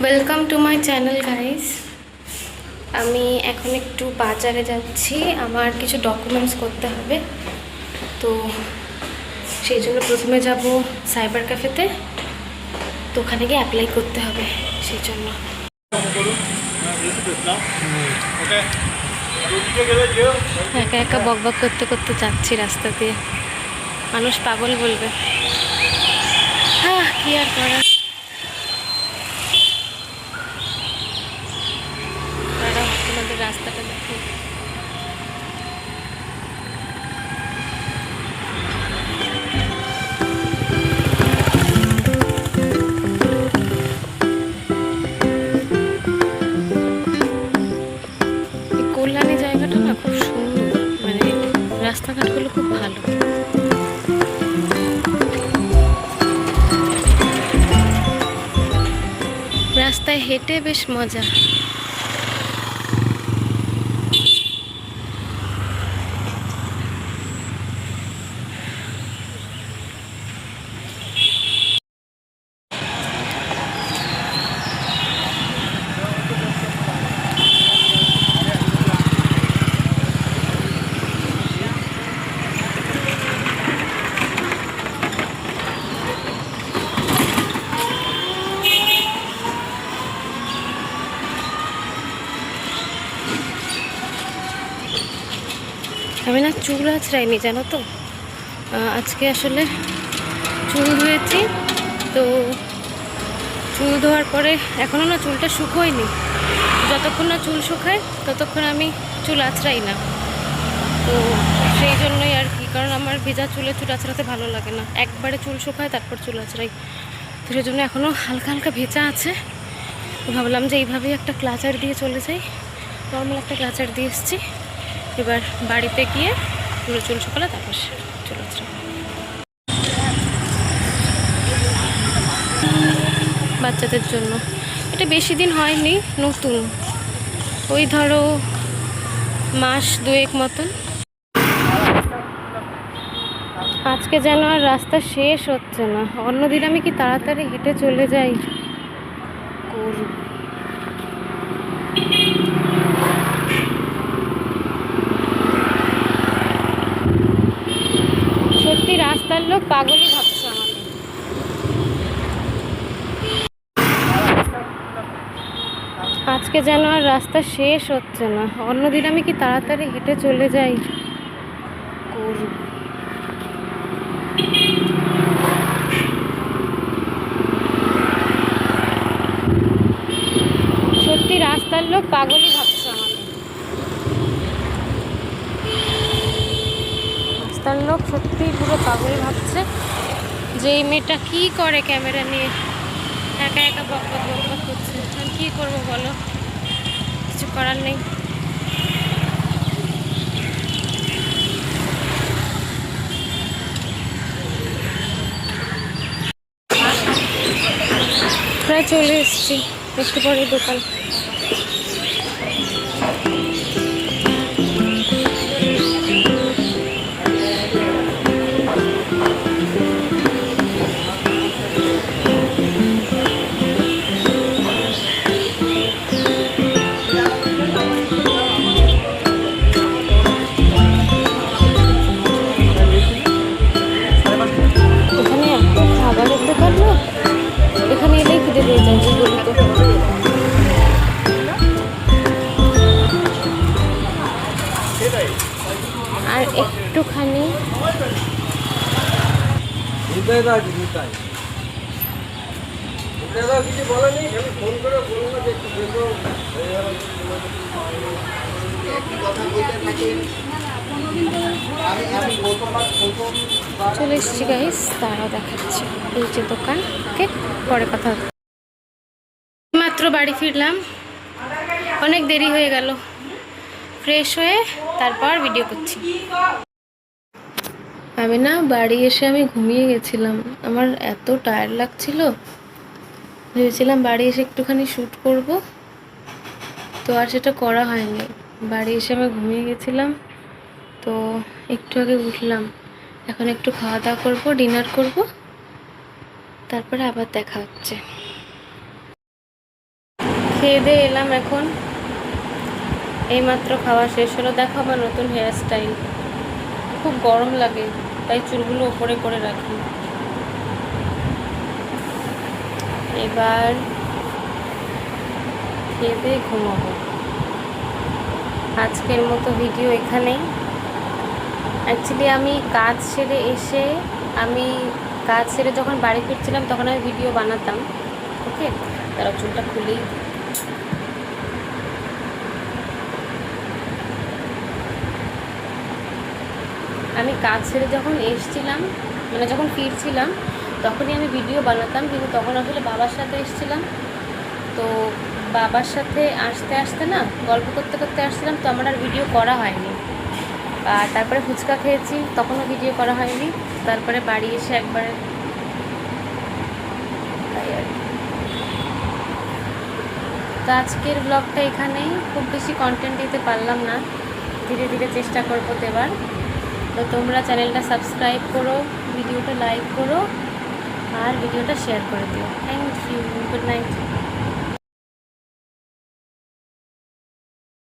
Welcome to my channel guys. আমি এখন একটু বাজারে যাচ্ছি, আমার কিছু ডকুমেন্টস করতে হবে। তো সেই জন্য প্রথমে যাব সাইবার ক্যাফেতে, তো ওখানে গিয়ে অ্যাপ্লাই করতে হবে সেই জন্য। একা একা বকবক করতে করতে যাচ্ছি রাস্তা দিয়ে, মানুষ পাগল বলবে। হ্যাঁ, কি আর করার। তোমাদের রাস্তাটা দেখো, কল্যাণী জায়গাটা না খুব সুন্দর, মানে রাস্তাঘাটগুলো খুব ভালো। রাস্তায় হেঁটে বেশ মজা। আমি না চুল আঁচড়াইনি, জানো তো। আজকে আসলে চুল ধুয়েছি, তো চুল ধোয়ার পরে এখনও না চুলটা শুকোয়নি। যতক্ষণ না চুল শুকায় ততক্ষণ আমি চুল আঁচড়াই না। তো সেই জন্যই আর কি, কারণ আমার ভেজা চুলে চুল আঁচড়াতে ভালো লাগে না। একবারে চুল শুকায় তারপর চুল আঁচড়াই। তো সেই জন্য এখনও হালকা হালকা ভেজা আছে। তো ভাবলাম যে এইভাবেই একটা ক্লাচার দিয়ে চলে যাই। নর্মাল একটা ক্লাচার দিয়ে এসেছি। এবার বাড়িতে গিয়ে পুরো চুল শুকালে তারপর চুল আঁচড়াই। বাচ্চাদের জন্য এটা বেশি দিন হয়নি, নতুন, ওই ধরো মাস দুয়েক মতন। আজকে যেন আর রাস্তা শেষ হচ্ছে না। অন্যদিন আমি কি তাড়াতাড়ি হেঁটে চলে যাই। সত্যি রাস্তার লোক পাগলই ভাবছে আমাকে। আজকে যেন আর রাস্তা শেষ হচ্ছে না। অন্যদিন আমি কি তাড়াতাড়ি হেঁটে চলে যাই। সত্যি রাস্তার লোক পাগলই ভাবছে আমাকে। রাস্তার লোক সত্যি পুরো পাগল ভাবছে যে এই মেয়েটা কি করে ক্যামেরা নিয়ে একা একা বকবক বকবক করছে। আমি কি করবো বলো, কিছু করার নেই। প্রায় চলে এসেছি, একটু পরে দোকান। এখানে এত খাবারের দোকান না, এখানে এলেই খিদে পেয়ে যায় এই গলিতে। আর একটুখানি চলে এসেছি গাইস, তারাও দেখাচ্ছি এই যে দোকান। ওকে, পরে কথা হবে। মাত্র বাড়ি ফিরলাম, অনেক দেরি হয়ে গেল। ফ্রেশ হয়ে তারপর ভিডিও করছি। আমি না বাড়ি এসে আমি ঘুমিয়ে গেছিলাম, আমার এত টায়ার্ড লাগছিল। ভেবেছিলাম বাড়ি এসে একটুখানি শ্যুট করব, তো আর সেটা করা হয়নি। বাড়ি এসে আমি ঘুমিয়ে গেছিলাম, তো একটু আগে উঠলাম। এখন একটু খাওয়া দাওয়া করবো, ডিনার করব, তারপরে আবার দেখা হচ্ছে। খেয়ে দিয়ে এলাম এখন, এইমাত্র খাওয়া শেষ হলো। দেখো আমার নতুন হেয়ার স্টাইল। খুব গরম লাগে তাই চুলগুলো ওপরে করে রাখি। এবার খেয়ে দিয়ে ঘুমাবো। আজকের মতো ভিডিও এখানেই। অ্যাকচুয়ালি আমি কাজ সেরে যখন বাড়ি ফিরছিলাম তখন আমি ভিডিও বানাতাম। ওকে, তারা চুলটা খুলেই আমি কাজ ছেড়ে যখন এসছিলাম, মানে যখন ফিরছিলাম তখনই আমি ভিডিও বানাতাম, কিন্তু তখন আসলে বাবার সাথে এসছিলাম। তো বাবার সাথে আসতে আসতে না, গল্প করতে করতে আসছিলাম, তো আমার আর ভিডিও করা হয়নি। আর তারপরে ফুচকা খেয়েছি, তখনও ভিডিও করা হয়নি। তারপরে বাড়ি এসে একবারে তাই আর কি। তো আজকের ব্লগটা এখানেই। খুব বেশি কন্টেন্ট দিতে পারলাম না, ধীরে ধীরে চেষ্টা করবো দেবার। তো তোমরা চ্যানেলটা সাবস্ক্রাইব করো, ভিডিওটা লাইক করো আর ভিডিওটা শেয়ার করে দিও। Thank you, good night.